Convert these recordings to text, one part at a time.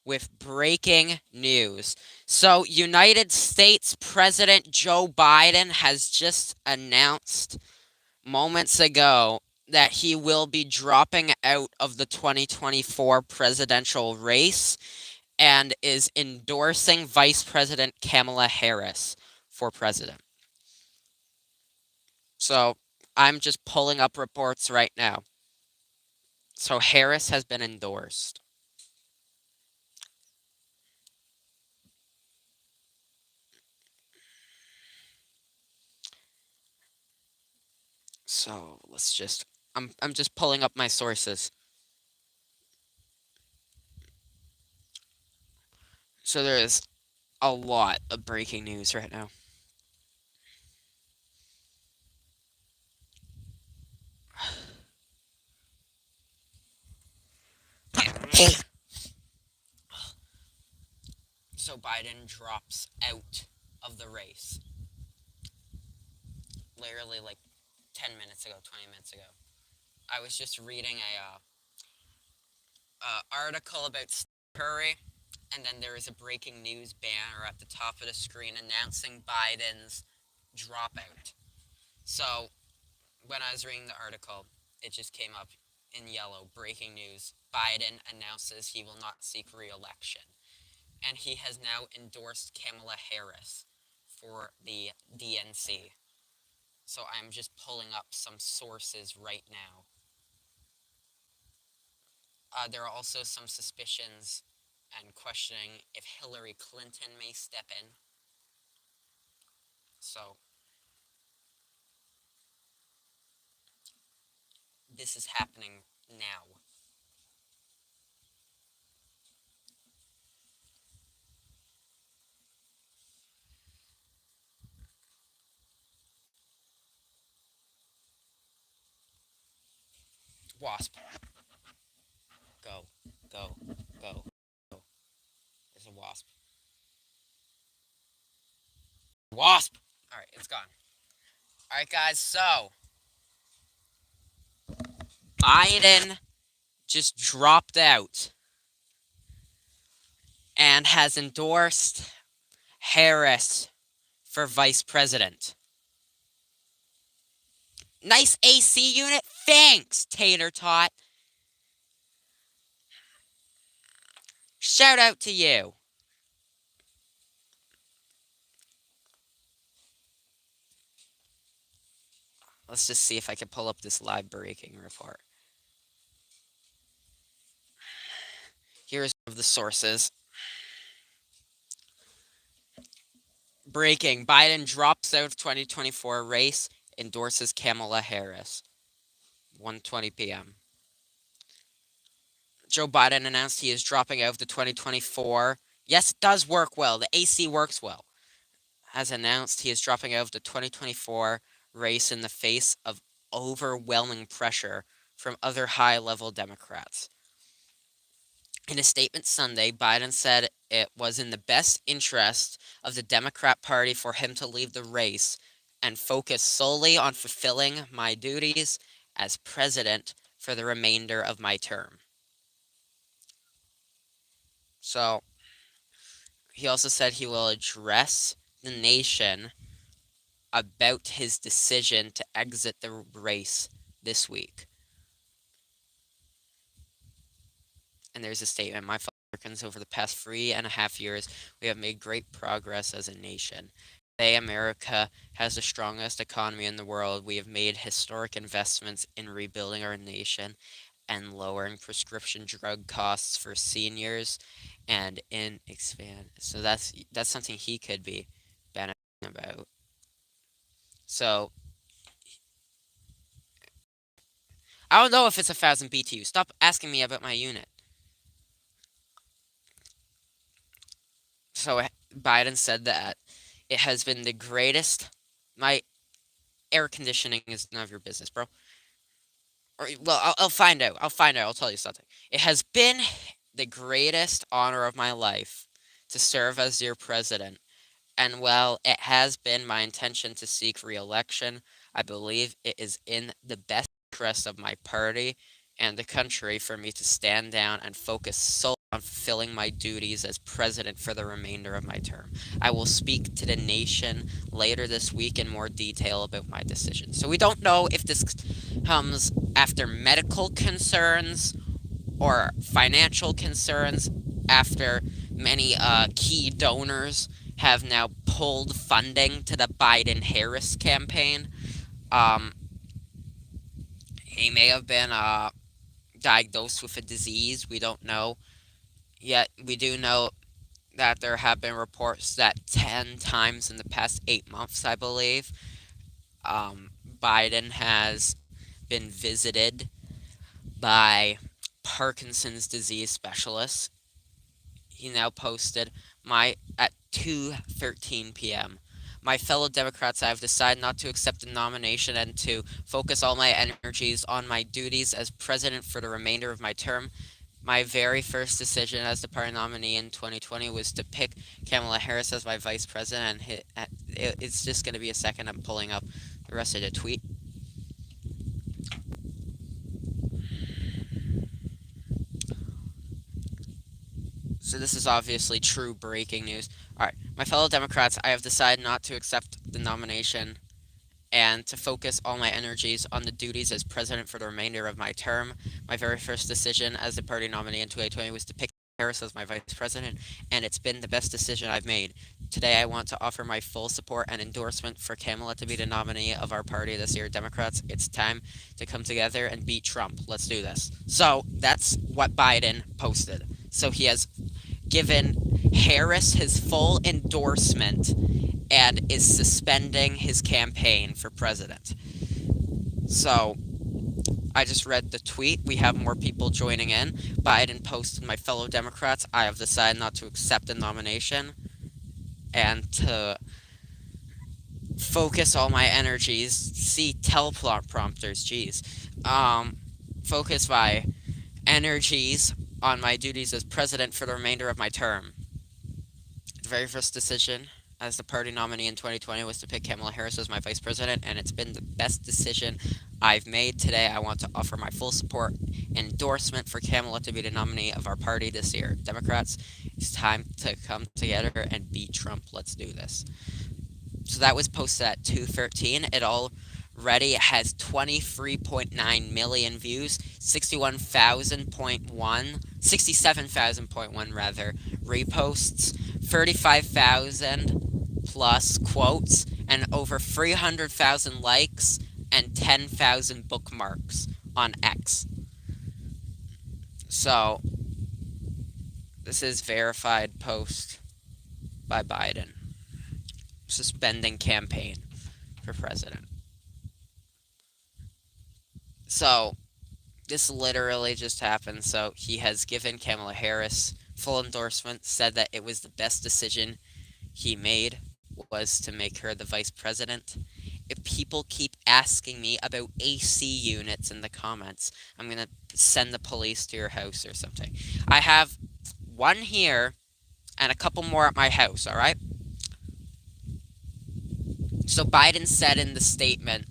with breaking news. So, United States President Joe Biden has just announced moments ago that he will be dropping out of the 2024 presidential race and is endorsing Vice President Kamala Harris for president. So, I'm just pulling up reports right now. So, Harris has been endorsed. So let's just I'm just pulling up my sources. So there is a lot of breaking news right now. So Biden drops out of the race. Literally like 10 minutes ago, 20 minutes ago. I was just reading a article about Curry, and then there is a breaking news banner at the top of the screen announcing Biden's dropout. So when I was reading the article, it just came up in yellow, breaking news. Biden announces he will not seek re-election. And he has now endorsed Kamala Harris for the DNC. So I'm just pulling up some sources right now. There are also some suspicions and questioning if Hillary Clinton may step in. So this is happening now. Wasp. Go. Go. Go. Go. There's a wasp. Wasp! Alright, it's gone. Alright, guys, so Biden just dropped out and has endorsed Harris for vice president. Nice AC unit. Thanks, Tater Tot. Shout out to you. Let's just see if I can pull up this live breaking report. Here's one of the sources. Breaking. Biden drops out of 2024 race, endorses Kamala Harris. 1:20 p.m. Joe Biden announced he is dropping out of the 2024. Yes, it does work well. The AC works well. Has announced he is dropping out of the 2024 race in the face of overwhelming pressure from other high-level Democrats. In a statement Sunday, Biden said it was in the best interest of the Democrat Party for him to leave the race and focus solely on fulfilling my duties as president for the remainder of my term. So, he also said he will address the nation about his decision to exit the race this week. And there's a statement. My fellow Americans, over the past 3.5 years, we have made great progress as a nation. Today, America has the strongest economy in the world. We have made historic investments in rebuilding our nation and lowering prescription drug costs for seniors and in expand. So that's something he could be benefiting about. So I don't know if it's 1,000 BTU. Stop asking me about my unit. So Biden said that it has been the greatest. My air conditioning is none of your business, bro. Or well, I'll find out. I'll find out. I'll tell you something. It has been the greatest honor of my life to serve as your president. And while it has been my intention to seek re-election, I believe it is in the best interest of my party and the country for me to stand down and focus solely on fulfilling my duties as president for the remainder of my term. I will speak to the nation later this week in more detail about my decision. So we don't know if this comes after medical concerns or financial concerns, after many key donors have now pulled funding to the Biden Harris campaign. Um, he may have been diagnosed with a disease. We don't know. Yet we do know that there have been reports that 10 times in the past 8 months, I believe, Biden has been visited by Parkinson's disease specialists. He now posted my at 2:13 p.m. My fellow Democrats, I have decided not to accept the nomination and to focus all my energies on my duties as president for the remainder of my term. My very first decision as the party nominee in 2020 was to pick Kamala Harris as my vice president, and it's just going to be a second. I'm pulling up the rest of the tweet. So this is obviously true breaking news. All right, my fellow Democrats, I have decided not to accept the nomination and to focus all my energies on the duties as president for the remainder of my term. My very first decision as the party nominee in 2020 was to pick Harris as my vice president, and it's been the best decision I've made. Today, I want to offer my full support and endorsement for Kamala to be the nominee of our party this year, Democrats. It's time to come together and beat Trump. Let's do this. So that's what Biden posted. So he has given Harris his full endorsement and is suspending his campaign for president. So I just read the tweet. We have more people joining in. Biden posted, my fellow Democrats, I have decided not to accept the nomination and to focus all my energies. See teleprompters, geez. Focus my energies on my duties as president for the remainder of my term. The very first decision as the party nominee in 2020 was to pick Kamala Harris as my vice president, and it's been the best decision I've made. Today, I want to offer my full support and endorsement for Kamala to be the nominee of our party this year. Democrats, it's time to come together and beat Trump. Let's do this. So that was posted at 2:13. It already has 23.9 million views, 67,000.1 rather reposts, 35,000 plus quotes, and over 300,000 likes and 10,000 bookmarks on X. So this is verified post by Biden suspending campaign for president. So this literally just happened. So he has given Kamala Harris full endorsement, said that it was the best decision he made was to make her the vice president. If people keep asking me about AC units in the comments, I'm going to send the police to your house or something. I have one here and a couple more at my house, all right? So Biden said in the statement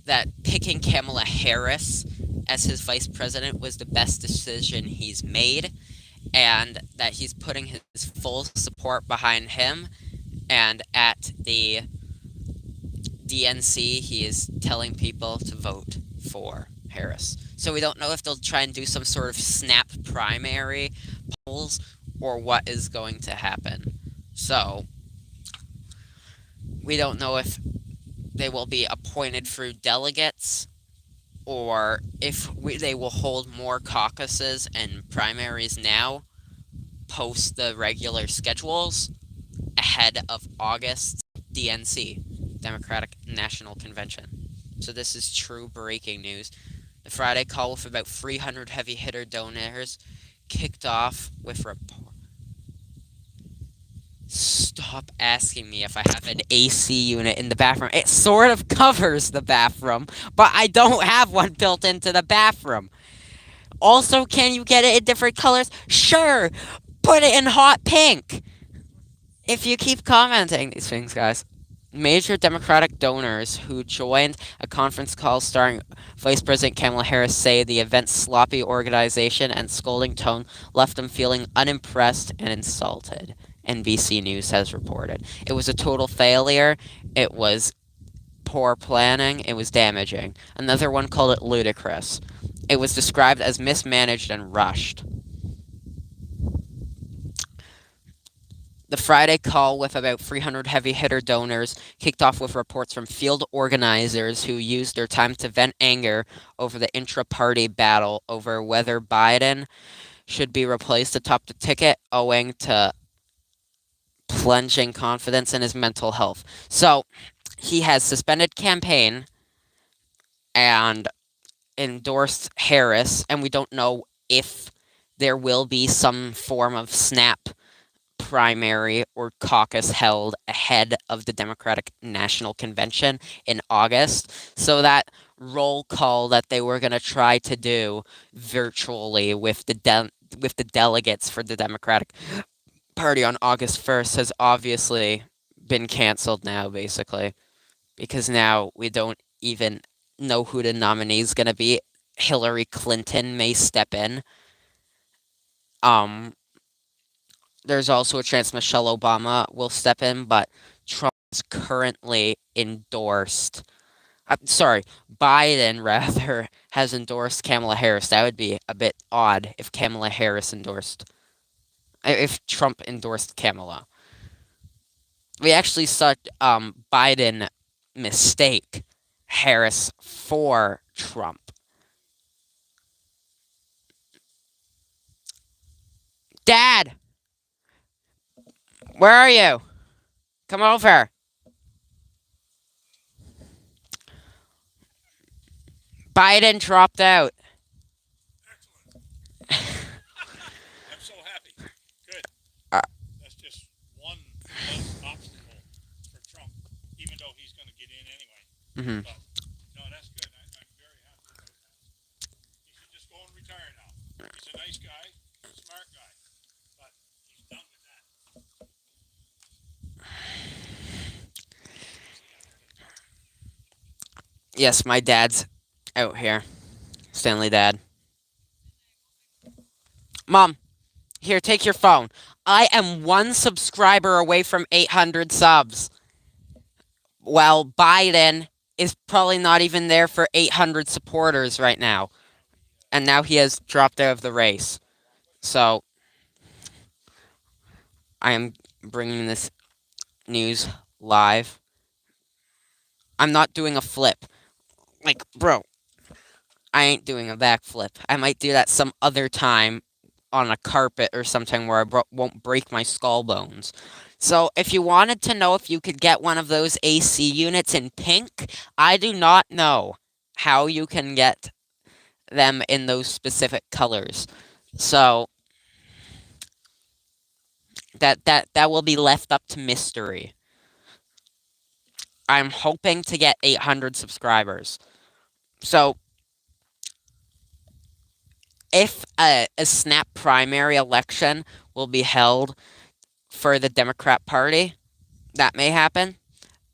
that picking Kamala Harris as his vice president was the best decision he's made, and that he's putting his full support behind him. And at the DNC, he is telling people to vote for Harris. So we don't know if they'll try and do some sort of snap primary polls or what is going to happen. So we don't know if they will be appointed through delegates or if they will hold more caucuses and primaries now post the regular schedules ahead of August DNC, Democratic National Convention. So this is true breaking news. The Friday call with about 300 heavy hitter donors kicked off with report. Stop asking me if I have an AC unit in the bathroom. It sort of covers the bathroom, but I don't have one built into the bathroom. Also, can you get it in different colors? Sure, put it in hot pink. If you keep commenting these things, guys. Major Democratic donors who joined a conference call starring Vice President Kamala Harris say the event's sloppy organization and scolding tone left them feeling unimpressed and insulted. NBC News has reported. It was a total failure. It was poor planning. It was damaging. Another one called it ludicrous. It was described as mismanaged and rushed. The Friday call, with about 300 heavy hitter donors, kicked off with reports from field organizers who used their time to vent anger over the intra party battle over whether Biden should be replaced atop the ticket owing to plunging confidence in his mental health. So he has suspended campaign and endorsed Harris, and we don't know if there will be some form of snap primary or caucus held ahead of the Democratic National Convention in August. So that roll call that they were going to try to do virtually with with the delegates for the Democratic Party on August 1st has obviously been canceled now, basically, because now we don't even know who the nominee is going to be. Hillary Clinton may step in. Um, there's also a chance Michelle Obama will step in, but Trump is currently endorsed. Sorry, Biden rather has endorsed Kamala Harris. That would be a bit odd if Kamala Harris endorsed, if Trump endorsed Kamala. We actually saw Biden mistake Harris for Trump. Dad, where are you? Come over. Biden dropped out. I'm so happy. Good. Uh, That's just one less obstacle for Trump, even though he's going to get in anyway. mhm. But no, that's good. I'm very happy about that. He should just go and retire now. He's a nice guy, smart guy, but he's done with that. Yes, my dad's out here. Stanley dad. Mom, here, take your phone. I am one subscriber away from 800 subs. Well, Biden is probably not even there for 800 supporters right now. And now he has dropped out of the race. So, I am bringing this news live. I'm not doing a flip. Like, bro, I ain't doing a backflip. I might do that some other time on a carpet or something where I won't break my skull bones. So, if you wanted to know if you could get one of those AC units in pink, I do not know how you can get them in those specific colors. So, that will be left up to mystery. I'm hoping to get 800 subscribers. So, if a snap primary election will be held for the Democrat Party, that may happen.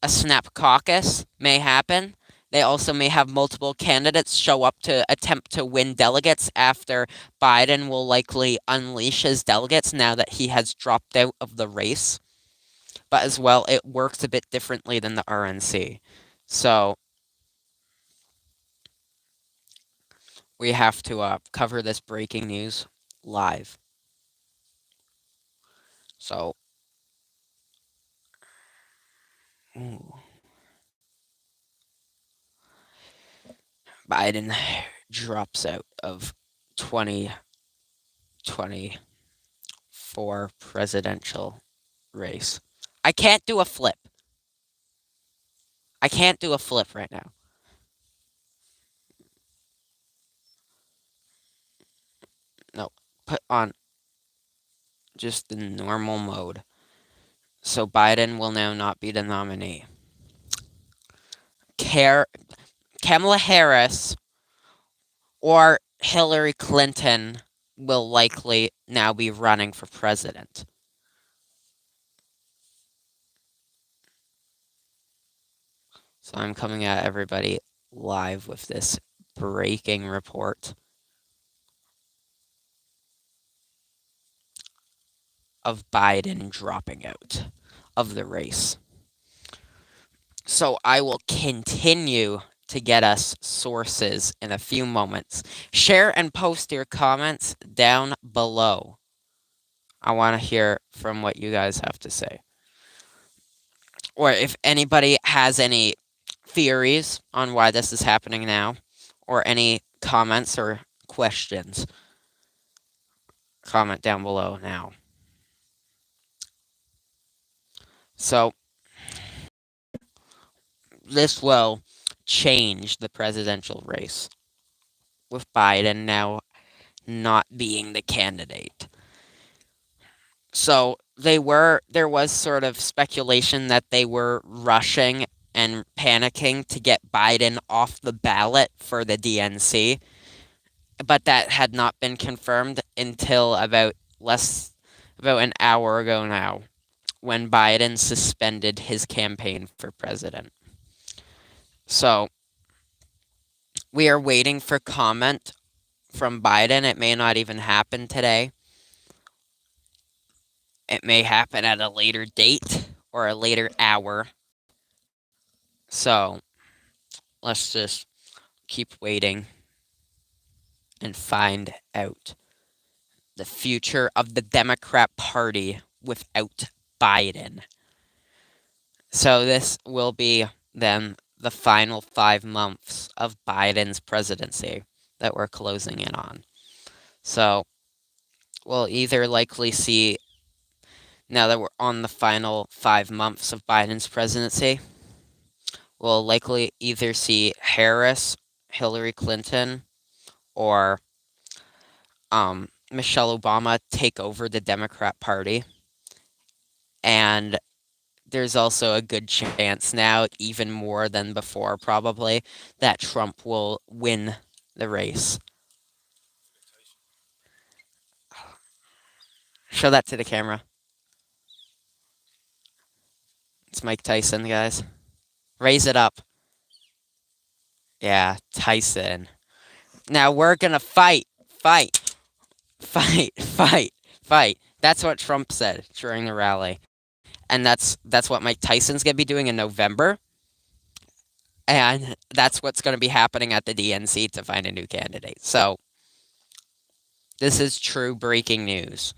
A snap caucus may happen. They also may have multiple candidates show up to attempt to win delegates after Biden will likely unleash his delegates now that he has dropped out of the race. But as well, it works a bit differently than the RNC. So we have to cover this breaking news live. So, ooh, Biden drops out of 2024 presidential race. I can't do a flip. I can't do a flip right now. No, put on just the normal mode. So Biden will now not be the nominee. Kamala Harris or Hillary Clinton will likely now be running for president. So I'm coming at everybody live with this breaking report of Biden dropping out of the race. So I will continue to get us sources in a few moments. Share and post your comments down below. I want to hear from what you guys have to say. Or if anybody has any theories on why this is happening now, or any comments or questions, comment down below now. So, this will change the presidential race, with Biden now not being the candidate. So, there was sort of speculation that they were rushing and panicking to get Biden off the ballot for the DNC, but that had not been confirmed until about an hour ago now, when Biden suspended his campaign for president. So we are waiting for comment from Biden. It may not even happen today. It may happen at a later date or a later hour. So let's just keep waiting and find out the future of the Democrat Party without Biden. So this will be then the final 5 months of Biden's presidency that we're closing in on. So we'll either likely see, now that we're on the final 5 months of Biden's presidency, we'll likely either see Harris, Hillary Clinton, or Michelle Obama take over the Democrat Party. And there's also a good chance now, even more than before probably, that Trump will win the race. Show that to the camera. It's Mike Tyson, guys. Raise it up. Yeah, Tyson. Now we're gonna fight. Fight. Fight. Fight. Fight. That's what Trump said during the rally. And that's what Mike Tyson's gonna be doing in November. And that's what's gonna be happening at the DNC to find a new candidate. So this is true breaking news.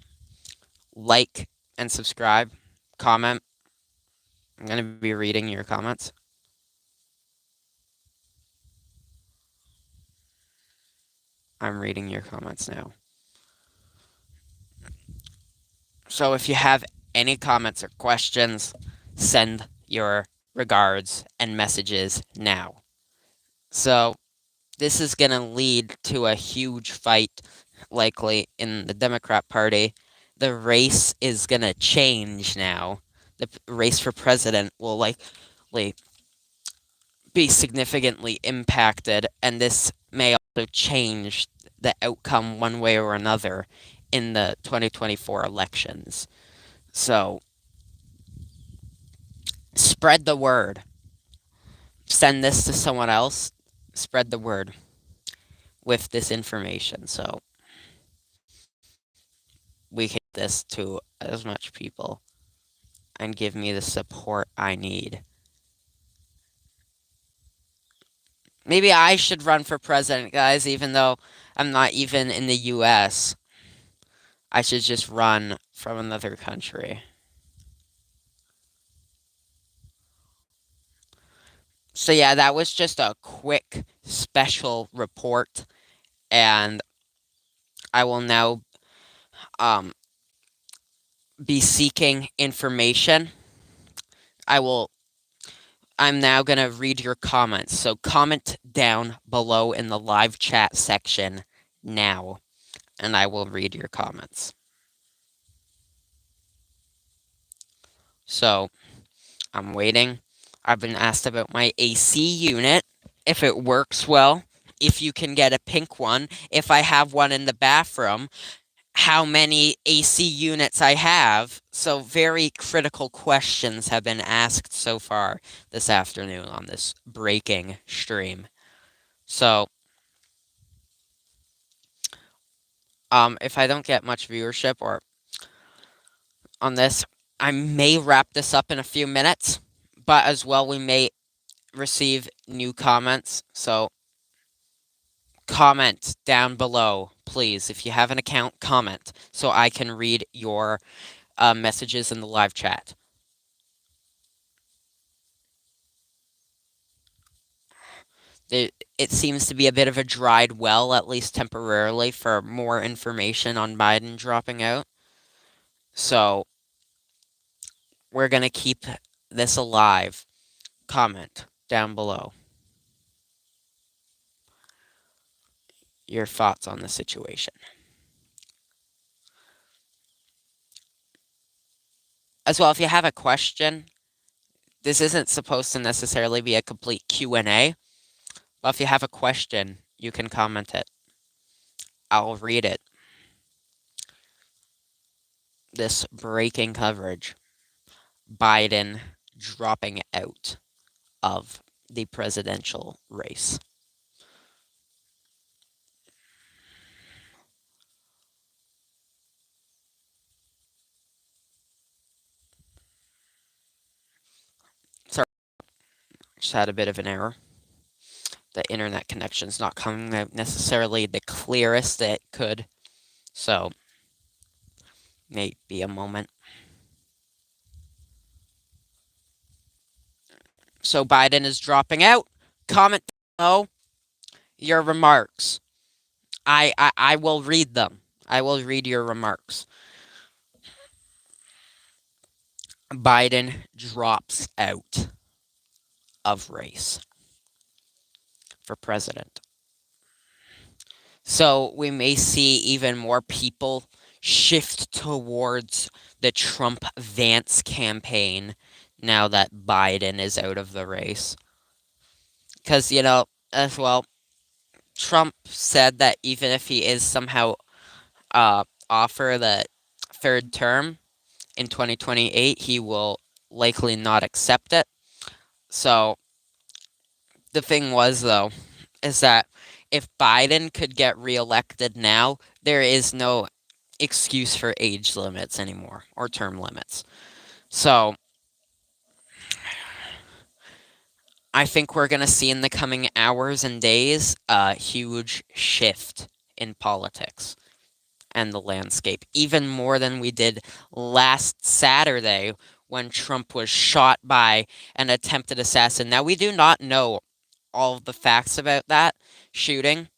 Like and subscribe. Comment. I'm gonna be reading your comments. I'm reading your comments now. So if you have any comments or questions, send your regards and messages now. So this is going to lead to a huge fight, likely, in the Democrat Party. The race is going to change now. The race for president will likely be significantly impacted, and this may also change the outcome one way or another in the 2024 elections. So, spread the word. Send this to someone else. Spread the word with this information. So, we can get this to as much people and give me the support I need. Maybe I should run for president, guys, even though I'm not even in the US. I should just run from another country. So yeah, that was just a quick special report, and I will now be seeking information. I'm now going to read your comments. So comment down below in the live chat section now, and I will read your comments. So I'm waiting. I've been asked about my AC unit, if it works well, if you can get a pink one, if I have one in the bathroom, how many AC units I have, So, very critical questions have been asked so far this afternoon on this breaking stream. So, if I don't get much viewership or on this, I may wrap this up in a few minutes, but as well, we may receive new comments. So, comment down below, please. If you have an account, comment so I can read your messages in the live chat. It seems to be a bit of a dried well, at least temporarily, for more information on Biden dropping out. So we're going to keep this alive. Comment down below your thoughts on the situation. As well, if you have a question, this isn't supposed to necessarily be a complete Q&A, but if you have a question, you can comment it. I'll read it. This breaking coverage. Biden dropping out of the presidential race. Sorry, just had a bit of an error. The internet connection's not coming out necessarily the clearest it could, so maybe a moment. So Biden is dropping out. Comment below your remarks. I will read them. I will read your remarks. Biden drops out of race for president. So we may see even more people shift towards the Trump Vance campaign now that Biden is out of the race. Because, as well, Trump said that even if he is somehow offer the third term in 2028, he will likely not accept it. So the thing was, though, is that if Biden could get reelected now, there is no excuse for age limits anymore or term limits. So I think we're going to see in the coming hours and days a huge shift in politics and the landscape, even more than we did last Saturday when Trump was shot by an attempted assassin. Now, we do not know all of the facts about that shooting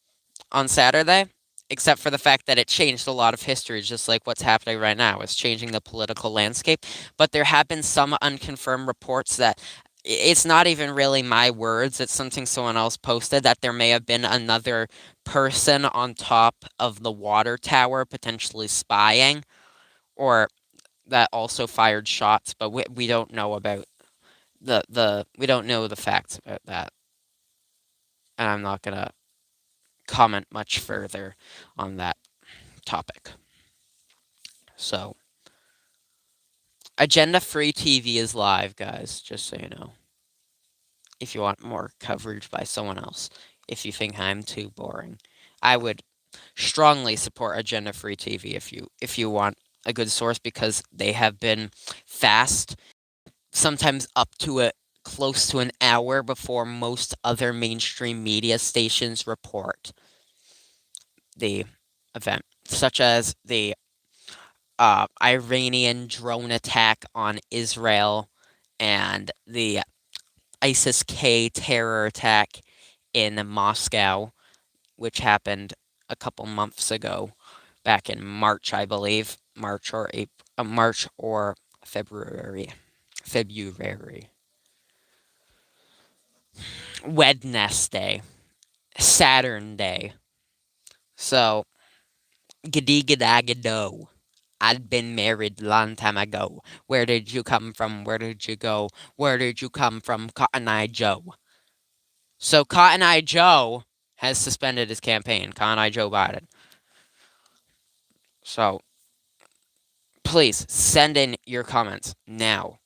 on Saturday, except for the fact that it changed a lot of history, just like what's happening right now. It's changing the political landscape. But there have been some unconfirmed reports that it's not even really my words, it's something someone else posted, that there may have been another person on top of the water tower potentially spying, or that also fired shots, but we don't know about we don't know the facts about that. And I'm not going to comment much further on that topic. So, Agenda Free TV is live, guys, just so you know. If you want more coverage by someone else, if you think I'm too boring, I would strongly support Agenda Free TV if you want a good source, because they have been fast, sometimes up to close to an hour before most other mainstream media stations report the event, such as the Iranian drone attack on Israel and the ISIS-K terror attack in Moscow, which happened a couple months ago, back in March, I believe, March or February, Wednesday, Saturn Day. So, giddy gidagado. I'd been married long time ago. Where did you come from? Where did you go? Where did you come from, Cotton Eye Joe? So Cotton Eye Joe has suspended his campaign. Cotton Eye Joe Biden. So Please send in your comments now,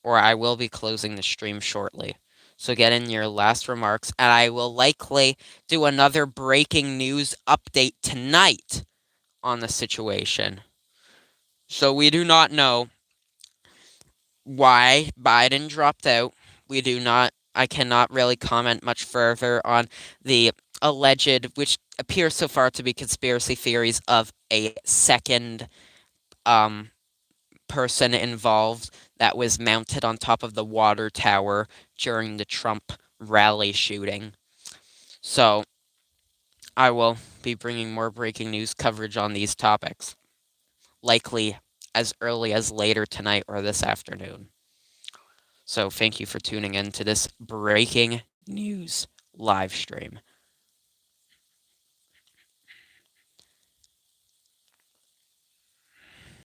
or I will be closing the stream shortly. So get in your last remarks, and I will likely do another breaking news update tonight on the situation. So we do not know why Biden dropped out. I cannot really comment much further on the alleged, which appears so far to be conspiracy theories of a second um, person involved that was mounted on top of the water tower during the Trump rally shooting. So I will be bringing more breaking news coverage on these topics, likely as early as later tonight or this afternoon. So thank you for tuning in to this breaking news live stream.